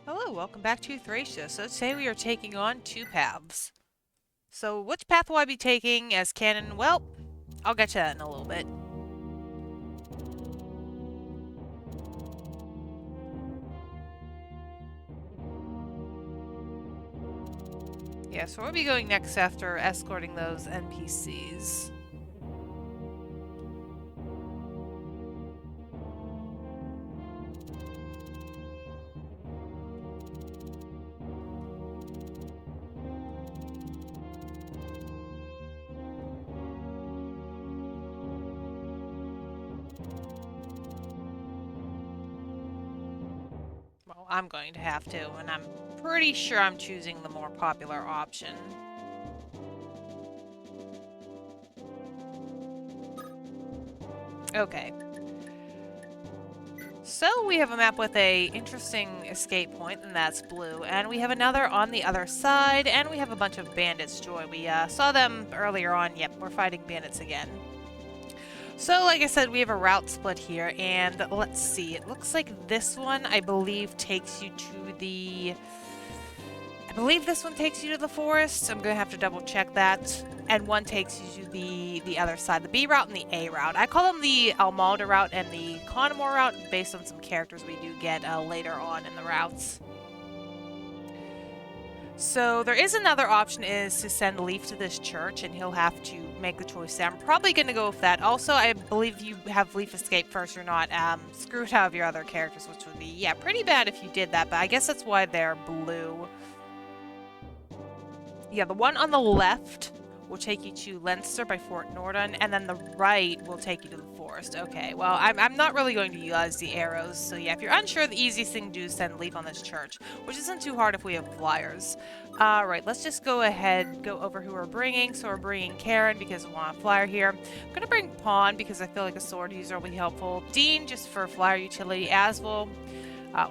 Hello, welcome back to Thracia. So today we are taking on two paths. So which path will I be taking as canon? Well, I'll get to that in a little bit. Yeah, so we'll be going next after escorting those NPCs. Well, I'm going to have to, and I'm pretty sure I'm choosing the more popular option. Okay. So we have a map with a interesting escape point, and that's blue. And we have another on the other side, and we have a bunch of bandits join. We saw them earlier on. Yep, we're fighting bandits again. So, like I said, we have a route split here, and let's see. It looks like this one, I believe, takes you to the... I believe this one takes you to the forest. I'm going to have to double check that. And one takes you to the other side, the B route and the A route. I call them the Almalda route and the Connemore route based on some characters we do get later on in the routes. So there is another option, is to send Leaf to this church, and he'll have to make the choice there. I'm probably going to go with that. Also, I believe you have Leaf escape first. You're not screwed out of your other characters, which would be, yeah, pretty bad if you did that, but I guess that's why they're blue. Yeah, the one on the left will take you to Leinster by Fort Norden, and then the right will take you to the forest. Okay, well, I'm not really going to utilize the arrows, so yeah, if you're unsure, the easiest thing to do is send Leaf on this church, which isn't too hard if we have flyers. Alright, let's just go ahead, go over who we're bringing. So we're bringing Karen because we want a flyer here. I'm going to bring Pawn because I feel like a sword user will be helpful. Dean just for flyer utility. Aswell.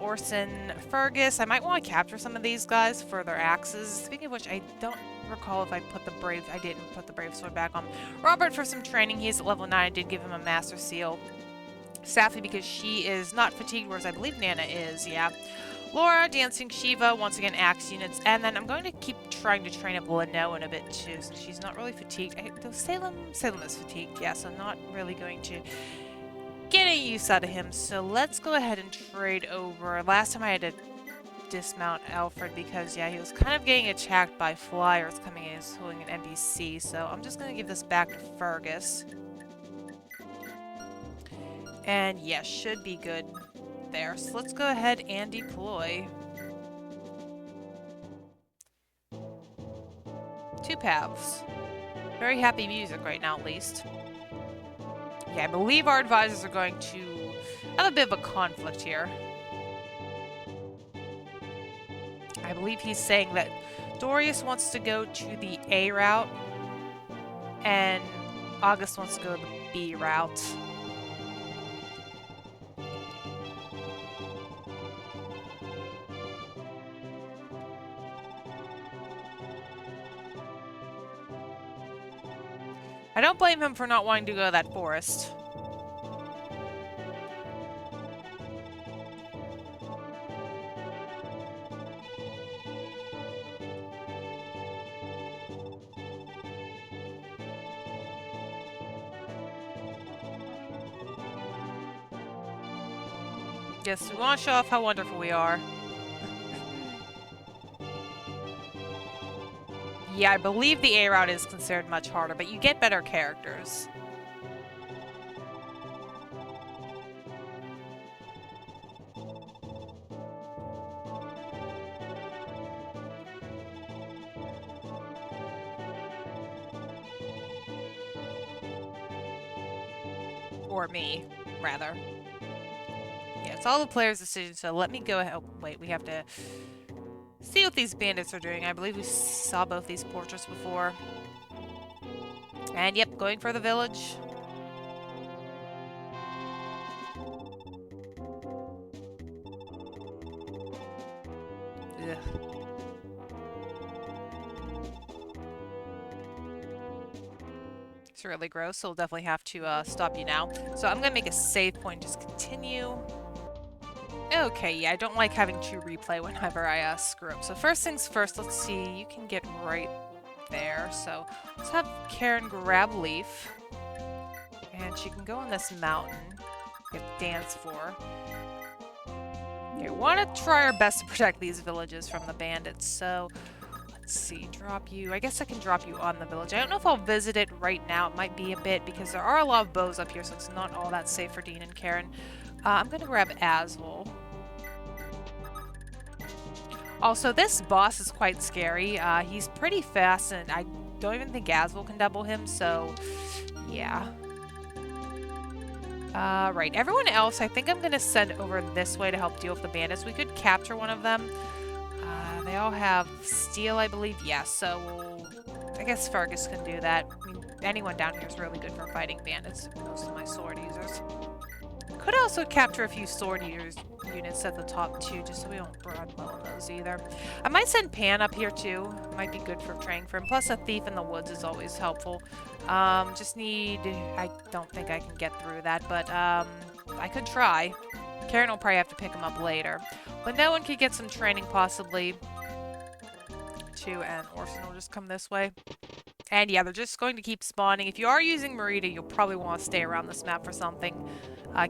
Orson, Fergus. I might want to capture some of these guys for their axes. Speaking of which, I don't recall if I put the brave... I didn't put the brave sword back on. Robert for some training. He's at level 9. I did give him a master seal. Safi because she is not fatigued, whereas I believe Nana is, yeah. Laura, dancing. Shiva, once again, axe units. And then I'm going to keep trying to train up Leno in a bit too, since she's not really fatigued. Salem is fatigued, yeah, so not really going to get any use out of him. So let's go ahead and trade over. Last time I had to dismount Alfred because, yeah, he was kind of getting attacked by flyers coming in and holding an NPC. So I'm just going to give this back to Fergus. And yeah, should be good there. So let's go ahead and deploy. Two paths. Very happy music right now, at least. Yeah, I believe our advisors are going to have a bit of a conflict here. I believe he's saying that Dorius wants to go to the A route, and August wants to go to the B route. I don't blame him for not wanting to go to that forest. Yes, we want to show off how wonderful we are. Yeah, I believe the A route is considered much harder, but you get better characters. Or me, rather. Yeah, it's all the player's decision, so let me go ahead. Oh, wait, we have to see what these bandits are doing. I believe we saw both these portraits before. And yep, going for the village. Ugh. It's really gross, so we'll definitely have to stop you now. So I'm going to make a save point, just continue. Okay, yeah, I don't like having to replay whenever I screw up. So first things first, let's see. You can get right there. So let's have Karen grab Leaf. And she can go on this mountain. Get dance for. Okay, we want to try our best to protect these villages from the bandits. So let's see, drop you. I guess I can drop you on the village. I don't know if I'll visit it right now. It might be a bit because there are a lot of bows up here, so it's not all that safe for Dean and Karen. I'm going to grab Aswell. Also, this boss is quite scary. He's pretty fast, and I don't even think Aswell can double him, so yeah. Right. Everyone else, I think I'm going to send over this way to help deal with the bandits. We could capture one of them. They all have steel, I believe. Yeah, so I guess Fergus can do that. I mean, anyone down here is really good for fighting bandits. Most of my sword users. Could also capture a few sword units at the top too, just so we don't broad low on those either. I might send Pan up here too. Might be good for training for him. Plus a thief in the woods is always helpful. Just need... I don't think I can get through that, but I could try. Karen will probably have to pick him up later. But no one could get some training possibly too, and Orson will just come this way. And yeah, they're just going to keep spawning. If you are using Marita, you'll probably want to stay around this map for something.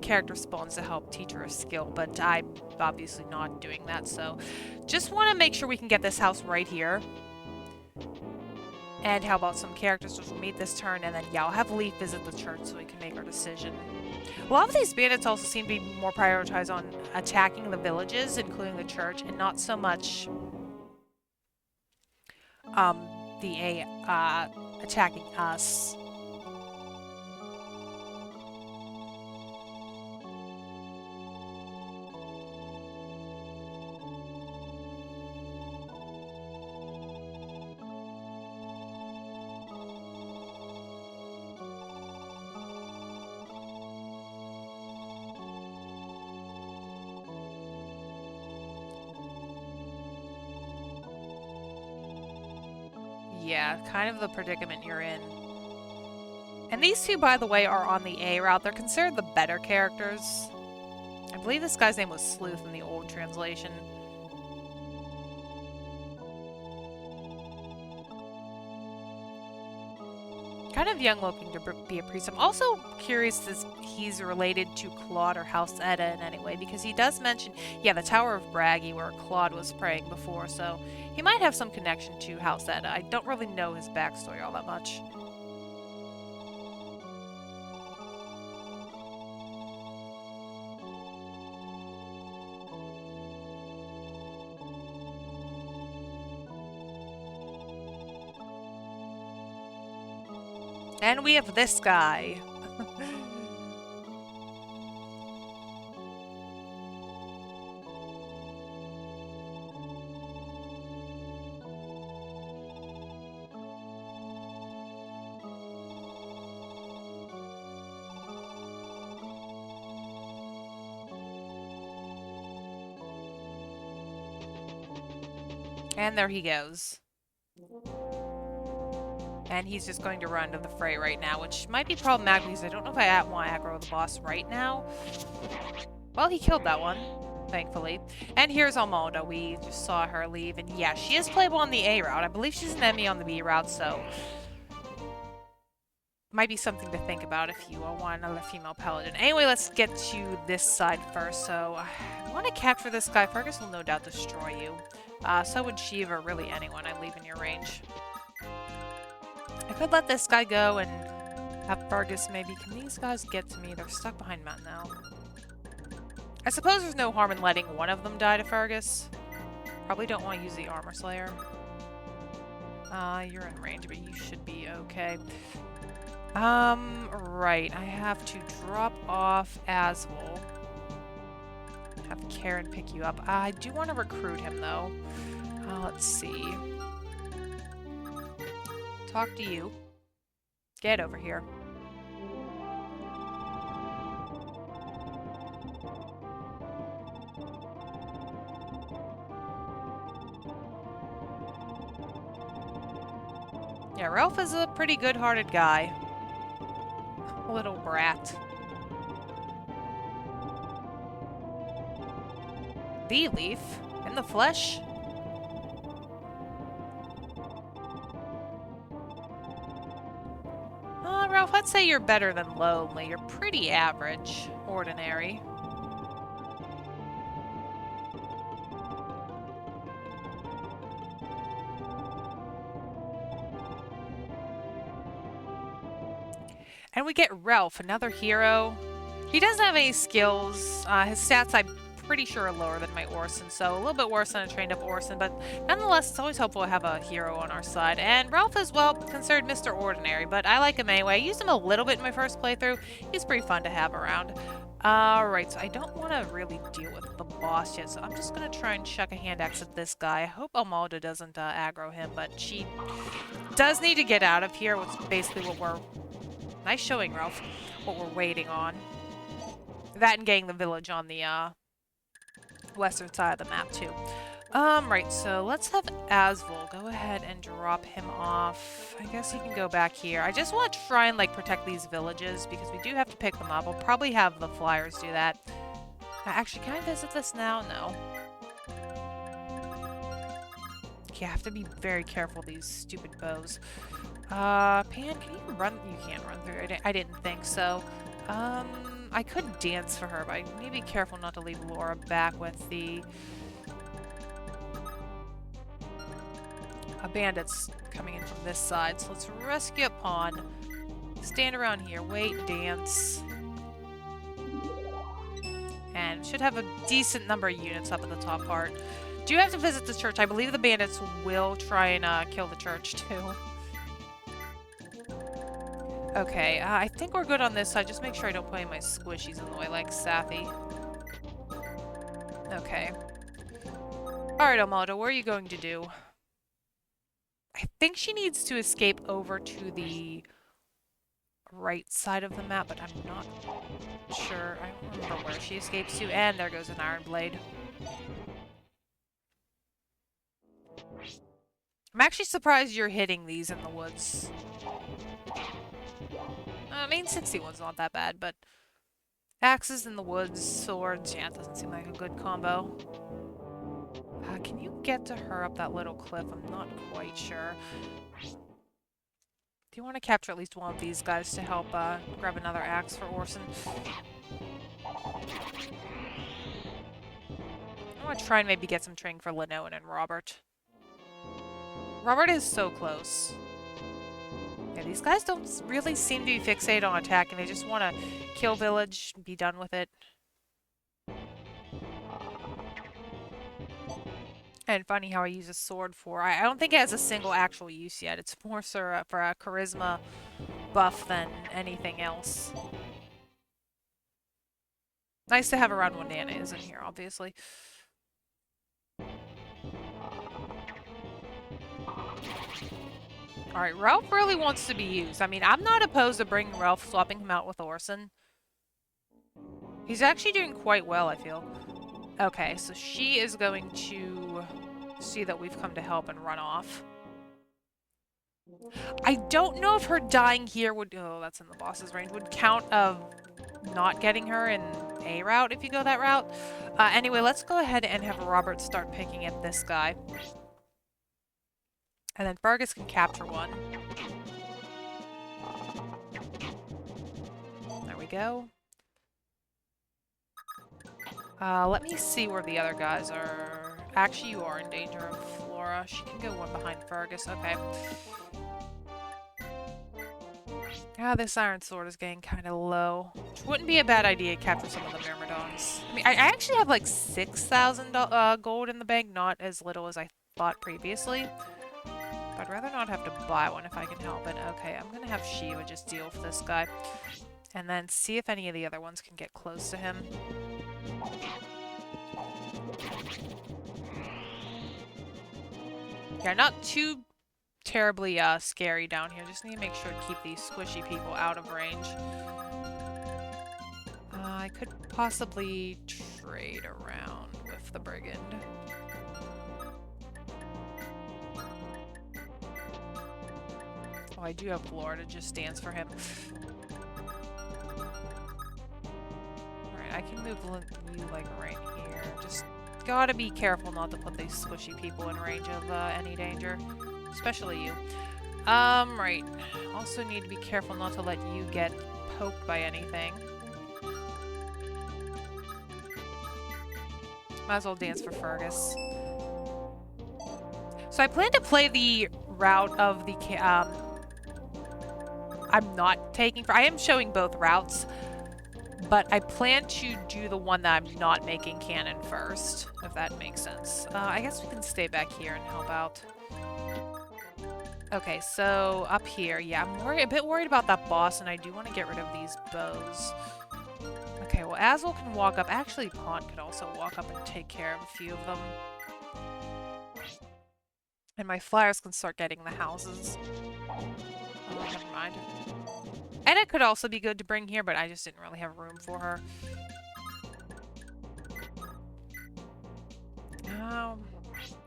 Character spawns to help teach her a skill, but I'm obviously not doing that, so just want to make sure we can get this house right here. And how about some characters which will meet this turn, and then yeah, I'll have Leaf visit the church so we can make our decision. A lot of these bandits also seem to be more prioritized on attacking the villages, including the church, and not so much attacking us. Yeah, kind of the predicament you're in. And these two, by the way, are on the A route. They're considered the better characters. I believe this guy's name was Sleuth in the old translation. Kind of young looking to be a priest. I'm also curious if he's related to Claude or House Edda in any way, because he does mention, yeah, the Tower of Braggy where Claude was praying before, so he might have some connection to House Edda. I don't really know his backstory all that much. And we have this guy. And there he goes. And he's just going to run to the fray right now, which might be problematic because I don't know if I want to aggro the boss right now. Well, he killed that one, thankfully. And here's Almonda. We just saw her leave. And yeah, she is playable on the A route. I believe she's an enemy on the B route, so... might be something to think about if you want another female paladin. Anyway, let's get to this side first. So, I want to capture this guy. Fergus will no doubt destroy you. So would Shiva, really anyone I leave in your range. I could let this guy go and have Fergus maybe. Can these guys get to me? They're stuck behind mountain now. I suppose there's no harm in letting one of them die to Fergus. Probably don't want to use the Armor Slayer. You're in range, but you should be okay. Right. I have to drop off Aswell. Have Karen pick you up. I do want to recruit him, though. Let's see. Talk to you. Get over here. Yeah, Ralph is a pretty good-hearted guy. Little brat. The leaf? In the flesh? Ralph, I'd say you're better than lonely. You're pretty average. Ordinary. And we get Ralph, another hero. He doesn't have any skills. His stats, I'm pretty sure, are lower than my Orson, so a little bit worse than a trained-up Orson, but nonetheless, it's always helpful to have a hero on our side. And Ralph is, well, considered Mr. Ordinary, but I like him anyway. I used him a little bit in my first playthrough. He's pretty fun to have around. Alright, so I don't want to really deal with the boss yet, so I'm just going to try and chuck a hand axe at this guy. I hope Almalda doesn't aggro him, but she does need to get out of here, which is basically what we're... Nice showing, Ralph. What we're waiting on. That and getting the village on the western side of the map, too. Right, so let's have Asvul go ahead and drop him off. I guess he can go back here. I just want to try and, like, protect these villages, because we do have to pick them up. We'll probably have the flyers do that. Actually, can I visit this now? No. Okay, I have to be very careful with these stupid bows. Pan, can you run? You can't run through. I didn't think so. I could dance for her, but I need to be careful not to leave Laura back with the bandits coming in from this side. So let's rescue a pawn. Stand around here, wait, dance. And should have a decent number of units up at the top part. Do you have to visit the church? I believe the bandits will try and kill the church too. Okay, I think we're good on this side. Just make sure I don't put any of my squishies in the way like Safi. Okay. Alright, Almalda, what are you going to do? I think she needs to escape over to the right side of the map, but I'm not sure. I don't remember where she escapes to. And there goes an iron blade. I'm actually surprised you're hitting these in the woods. I mean, 61's not that bad, but axes in the woods, swords, yeah, it doesn't seem like a good combo. Can you get to her up that little cliff? I'm not quite sure. Do you want to capture at least one of these guys to help grab another axe for Orson? I want to try and maybe get some training for Lenoan and Robert. Robert is so close. Yeah, these guys don't really seem to be fixated on attacking. They just want to kill village and be done with it. And funny how I use a sword for... I don't think it has a single actual use yet. It's more for a charisma buff than anything else. Nice to have around when Nana is in here, obviously. Alright, Ralph really wants to be used. I mean, I'm not opposed to bringing Ralph, swapping him out with Orson. He's actually doing quite well, I feel. Okay, so she is going to see that we've come to help and run off. I don't know if her dying here would... Oh, that's in the boss's range. Would count of not getting her in A route if you go that route. Anyway, let's go ahead and have Robert start picking at this guy. And then Fergus can capture one. There we go. Let me see where the other guys are. Actually, you are in danger of Flora. She can go one behind Fergus. Okay. This iron sword is getting kind of low. Which wouldn't be a bad idea to capture some of the Myrmidons. I mean, I actually have like 6,000 gold in the bank, not as little as I thought previously. But I'd rather not have to buy one if I can help it. Okay, I'm gonna have Shiva just deal with this guy. And then see if any of the other ones can get close to him. Yeah, not too terribly scary down here. Just need to make sure to keep these squishy people out of range. I could possibly trade around with the brigand. Oh, I do have Flora to just dance for him. Alright, I can move you like right here. Just Gotta be careful not to put these squishy people in range of any danger. Especially you. Right. Also need to be careful not to let you get poked by anything. Might as well dance for Fergus. So I plan to play the route of the... I'm not taking... I am showing both routes, but I plan to do the one that I'm not making canon first, if that makes sense. I guess we can stay back here and help out. Okay, so up here, yeah, I'm a bit worried about that boss, and I do want to get rid of these bows. Okay, well, Azul can walk up. Actually, Pawn could also walk up and take care of a few of them. And my flyers can start getting the houses. Oh, never mind. And it could also be good to bring here, but I just didn't really have room for her.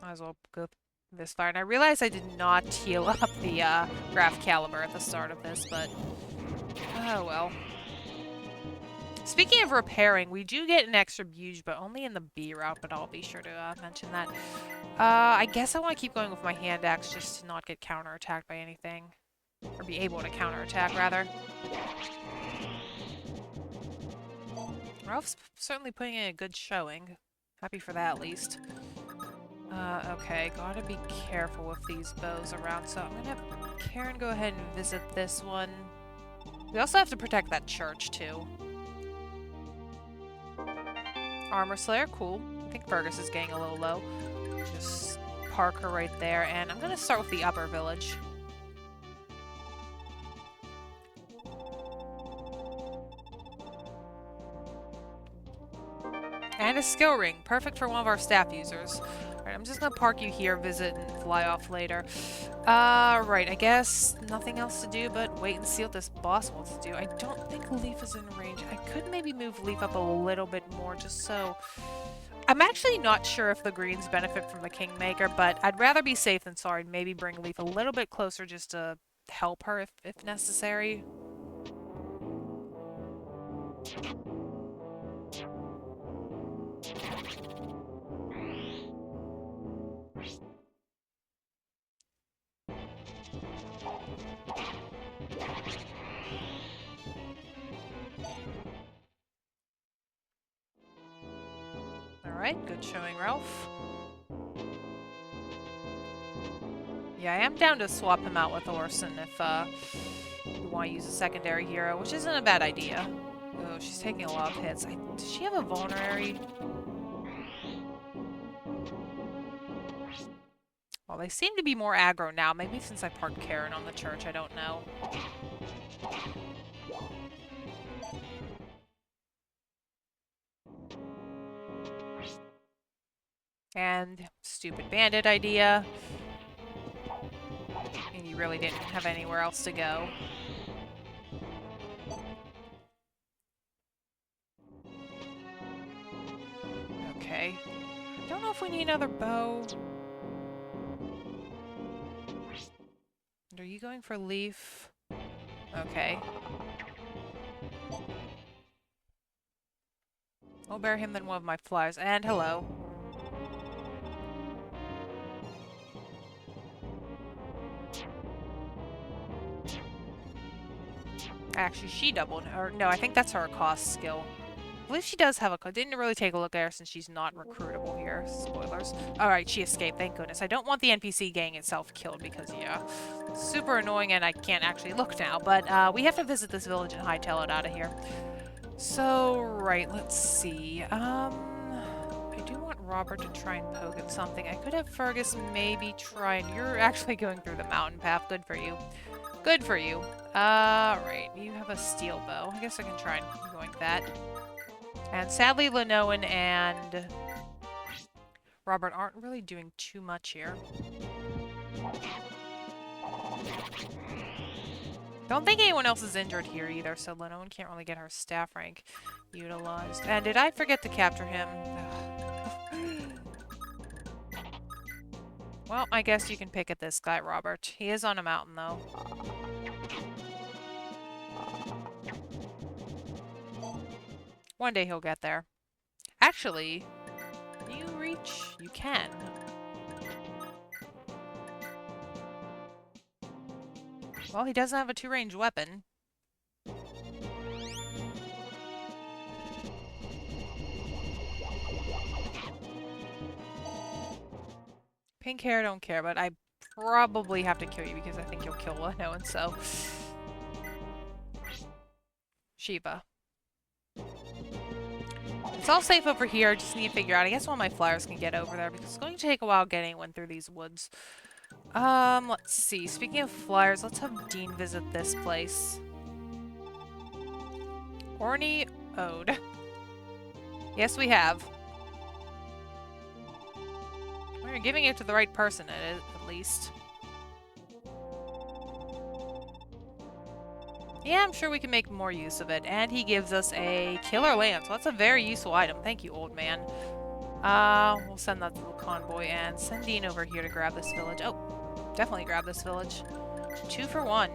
Might as well go this far. And I realized I did not heal up the Graph Caliber at the start of this, but oh well. Speaking of repairing, we do get an extra Buge, but only in the B route, but I'll be sure to mention that. I guess I want to keep going with my hand axe just to not get counterattacked by anything. Or be able to counterattack, rather. Ralph's certainly putting in a good showing. Happy for that, at least. Okay, gotta be careful with these bows around, so I'm gonna have Karen go ahead and visit this one. We also have to protect that church, too. Armor Slayer, cool. I think Fergus is getting a little low. Just park her right there, and I'm gonna start with the upper village. And a skill ring, perfect for one of our staff users. Alright, I'm just gonna park you here, visit, and fly off later. Right, I guess nothing else to do but wait and see what this boss wants to do. I don't think Leaf is in range. I could maybe move Leaf up a little bit more, just so... I'm actually not sure if the greens benefit from the Kingmaker, but I'd rather be safe than sorry and maybe bring Leaf a little bit closer just to help her if necessary. Alright, good showing, Ralph. Yeah, I am down to swap him out with Orson if you want to use a secondary hero, which isn't a bad idea. Oh, she's taking a lot of hits. Does she have a vulnerary? Well, they seem to be more aggro now. Maybe since I parked Karen on the church, I don't know. And stupid bandit idea. And you really didn't have anywhere else to go. Okay. I don't know if we need another bow. And are you going for Leaf? Okay. I'll bear him than one of my flies. And hello. Actually, she doubled. Or no, I think that's her cost skill. I believe she does have a... Didn't really take a look at her since she's not recruitable here. Spoilers. Alright, she escaped. Thank goodness. I don't want the NPC gang itself killed because, yeah, super annoying and I can't actually look now. But we have to visit this village and hightail it out of here. So, right, let's see. I do want Robert to try and poke at something. I could have Fergus maybe try and... You're actually going through the mountain path. Good for you. Good for you. Right. You have a steel bow. I guess I can try and yoink that. And sadly, Lenoan and Robert aren't really doing too much here. Don't think anyone else is injured here either, so Lenoan can't really get her staff rank utilized. And did I forget to capture him? Well, I guess you can pick at this guy, Robert. He is on a mountain, though. One day he'll get there. Actually, can you reach? You can. Well, he doesn't have a two-range weapon. Pink hair, don't care, but I probably have to kill you because I think you'll kill Leno, and so... Shiva. It's all safe over here, I just need to figure out. I guess one of my flyers can get over there because it's going to take a while getting one through these woods. Let's see. Speaking of flyers, let's have Dean visit this place. Orny Ode. Yes, we have. We're giving it to the right person, at least. Yeah, I'm sure we can make more use of it. And he gives us a killer lamp, so that's a very useful item. Thank you, old man. We'll send that to the convoy and send Dean over here to grab this village. Oh, definitely grab this village. 2 for 1.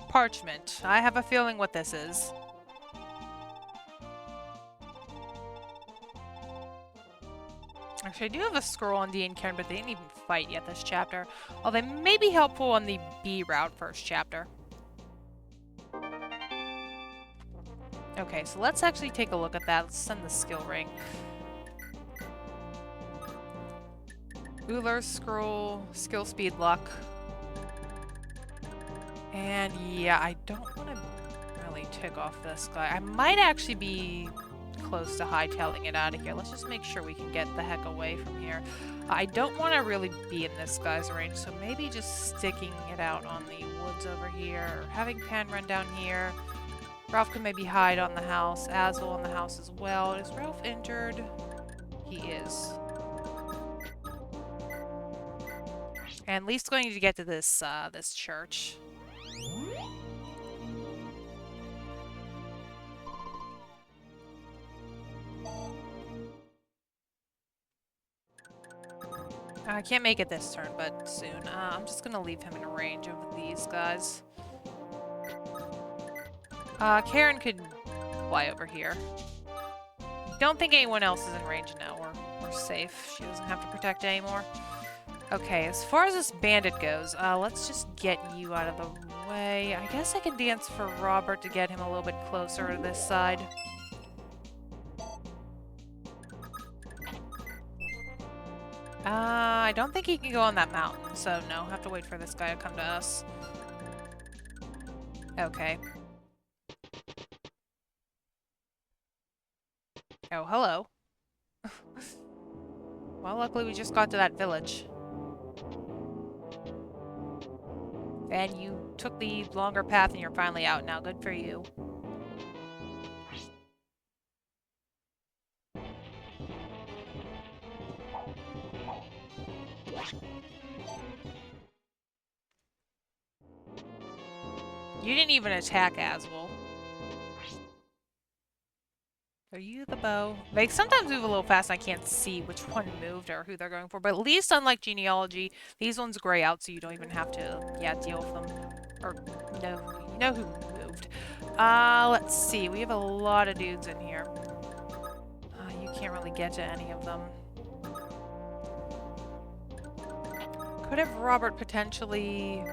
Parchment. I have a feeling what this is. Actually, I do have a scroll on Dean and Karen, but they didn't even fight yet this chapter. Although they may be helpful on the B route first chapter. Okay, so let's actually take a look at that. Let's send the skill ring. Uller scroll, skill speed luck. And yeah, I don't want to really tick off this guy. I might actually be close to hightailing it out of here. Let's just make sure we can get the heck away from here. I don't want to really be in this guy's range, so maybe just sticking it out on the woods over here, or having Pan run down here. Ralph can maybe hide on the house, Azul on the house as well. Is Ralph injured? He is. And Leaf's going to get to this, this church. I can't make it this turn, but soon. I'm just gonna leave him in range of these guys. Karen could fly over here. Don't think anyone else is in range now. We're safe. She doesn't have to protect anymore. Okay, as far as this bandit goes, let's just get you out of the way. I guess I can dance for Robert to get him a little bit closer to this side. I don't think he can go on that mountain, so no, have to wait for this guy to come to us. Okay. Oh, hello. Well, luckily we just got to that village. And you took the longer path and you're finally out now. Good for you. You didn't even attack Azul. Are you the bow? They sometimes move a little fast and I can't see which one moved or who they're going for. But at least unlike genealogy, these ones gray out so you don't even have to, yeah, deal with them. Or, no, you know who moved. Let's see. We have a lot of dudes in here. You can't really get to any of them. Could have Robert potentially...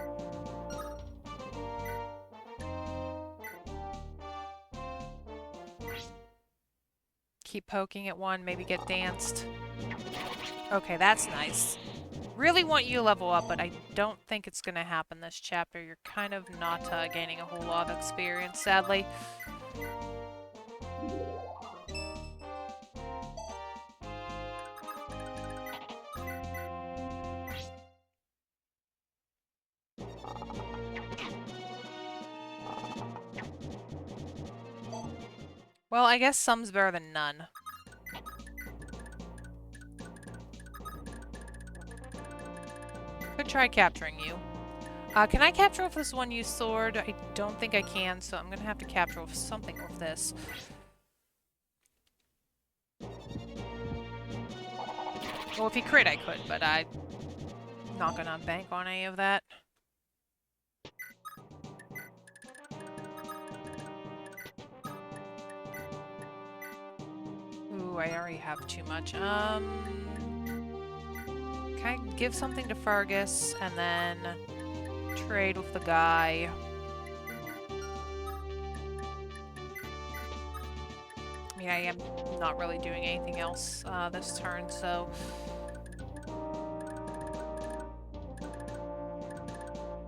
Keep poking at one, maybe get danced. Okay, that's nice. Really want you to level up, but I don't think it's going to happen this chapter. You're kind of not gaining a whole lot of experience, sadly. Well, I guess some's better than none. Could try capturing you. Can I capture with this one-use sword? I don't think I can, so I'm gonna have to capture with something with this. Well, if he crit, I could, but I'm not gonna bank on any of that. Ooh, I already have too much. Can I give something to Fergus and then trade with the guy? I mean, I am not really doing anything else this turn, so...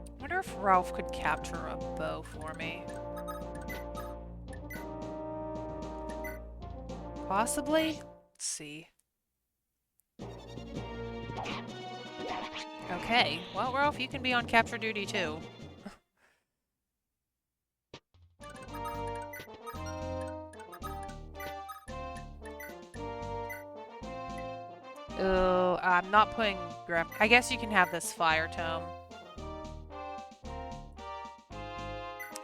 I wonder if Ralph could capture a bow for me. Possibly? Let's see. Okay. Well, Ralph, you can be on capture duty too. Oh, I'm not putting I guess you can have this fire tome.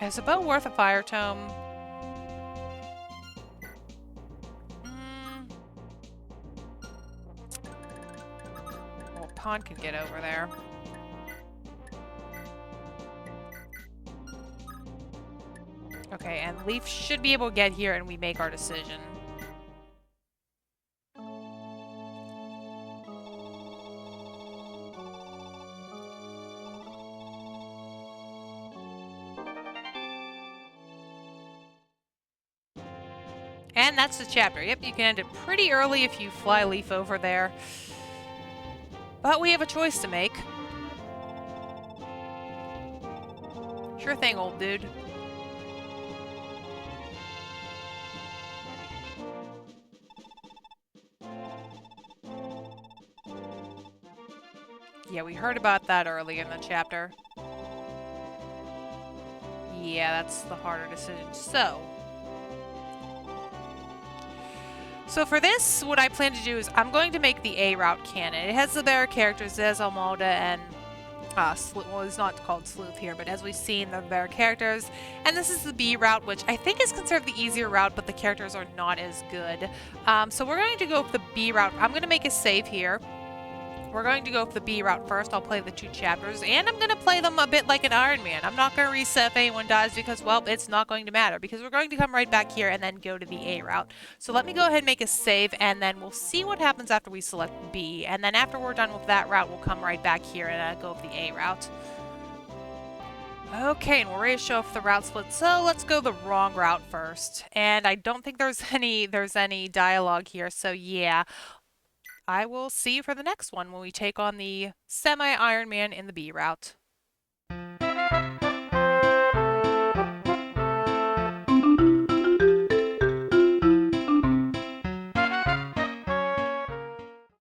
Is a bow worth a fire tome? Well, Pawn can get over there. Okay, and Leaf should be able to get here and we make our decision. And that's the chapter. Yep, you can end it pretty early if you fly Leaf over there. But we have a choice to make. Sure thing, old dude. Yeah, we heard about that early in the chapter. Yeah, that's the harder decision. So for this, what I plan to do is I'm going to make the A route canon. It has the better characters, it has Almalda and well, it's not called Sleuth here, but as we've seen, the better characters. And this is the B route, which I think is considered the easier route, but the characters are not as good. So we're going to go with the B route. I'm going to make a save here. We're going to go with the B route first. I'll play the 2 chapters, and I'm going to play them a bit like an Iron Man. I'm not going to reset if anyone dies because, well, it's not going to matter because we're going to come right back here and then go to the A route. So let me go ahead and make a save, and then we'll see what happens after we select B. And then after we're done with that route, we'll come right back here and go with the A route. Okay, and we're ready to show off the route split, so let's go the wrong route first. And I don't think there's any dialogue here, so yeah. I will see you for the next one when we take on the semi-Iron Man in the B route.